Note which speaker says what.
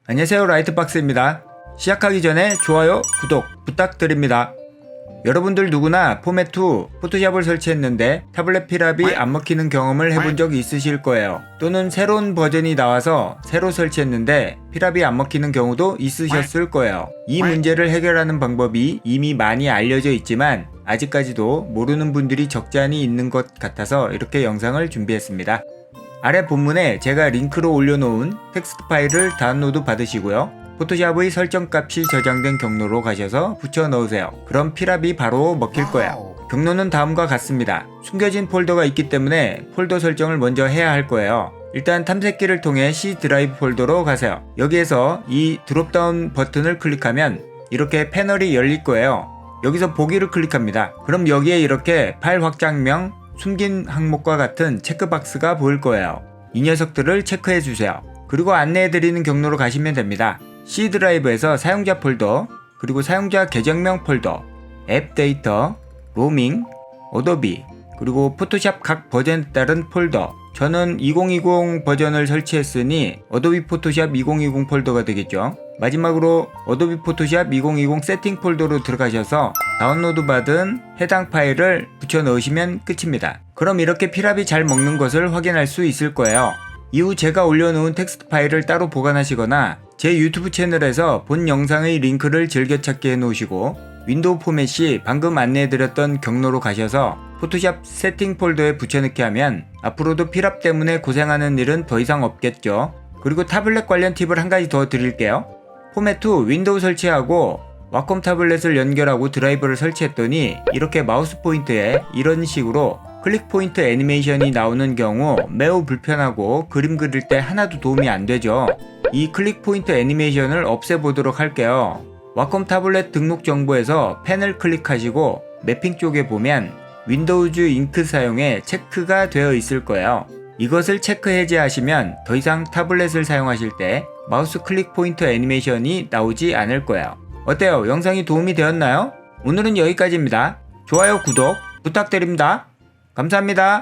Speaker 1: 안녕하세요, 라이트박스입니다. 시작하기 전에 좋아요, 구독 부탁드립니다. 여러분들 누구나 포맷2 포토샵을 설치했는데 타블렛 피랍이 안 먹히는 경험을 해본 적이 있으실 거예요. 또는 새로운 버전이 나와서 새로 설치했는데 피랍이 안 먹히는 경우도 있으셨을 거예요. 이 문제를 해결하는 방법이 이미 많이 알려져 있지만 아직까지도 모르는 분들이 적잖이 있는 것 같아서 이렇게 영상을 준비했습니다. 아래 본문에 제가 링크로 올려놓은 텍스트 파일을 다운로드 받으시고요. 포토샵의 설정값이 저장된 경로로 가셔서 붙여 넣으세요. 그럼 피랍이 바로 먹힐 거예요. 경로는 다음과 같습니다. 숨겨진 폴더가 있기 때문에 폴더 설정을 먼저 해야 할 거예요. 일단 탐색기를 통해 C 드라이브 폴더로 가세요. 여기에서 이 드롭다운 버튼을 클릭하면 이렇게 패널이 열릴 거예요. 여기서 보기를 클릭합니다. 그럼 여기에 이렇게 파일 확장명, 숨긴 항목과 같은 체크박스가 보일 거예요. 이 녀석들을 체크해 주세요. 그리고 안내해드리는 경로로 가시면 됩니다. C 드라이브에서 사용자 폴더, 그리고 사용자 계정명 폴더, 앱 데이터, 로밍, 어도비, 그리고 포토샵 각 버전에 따른 폴더. 저는 2020 버전을 설치했으니 어도비 포토샵 2020 폴더가 되겠죠. 마지막으로 어도비 포토샵 2020 세팅 폴더로 들어가셔서 다운로드 받은 해당 파일을 붙여 넣으시면 끝입니다. 그럼 이렇게 피랍이 잘 먹는 것을 확인할 수 있을 거예요. 이후 제가 올려놓은 텍스트 파일을 따로 보관하시거나 제 유튜브 채널에서 본 영상의 링크를 즐겨찾기 해놓으시고 윈도우 포맷이 방금 안내해드렸던 경로로 가셔서 포토샵 세팅 폴더에 붙여넣기 하면 앞으로도 피랍 때문에 고생하는 일은 더 이상 없겠죠. 그리고 타블렛 관련 팁을 한 가지 더 드릴게요. 포맷2 윈도우 설치하고 와콤 타블렛을 연결하고 드라이버를 설치했더니 이렇게 마우스 포인트에 이런 식으로 클릭 포인트 애니메이션이 나오는 경우 매우 불편하고 그림 그릴 때 하나도 도움이 안 되죠. 이 클릭 포인트 애니메이션을 없애보도록 할게요. 와콤 타블렛 등록 정보에서 펜을 클릭하시고 매핑 쪽에 보면 윈도우즈 잉크 사용에 체크가 되어 있을 거예요. 이것을 체크 해제하시면 더 이상 타블렛을 사용하실 때 마우스 클릭 포인트 애니메이션이 나오지 않을 거예요. 어때요? 영상이 도움이 되었나요? 오늘은 여기까지입니다. 좋아요, 구독 부탁드립니다. 감사합니다.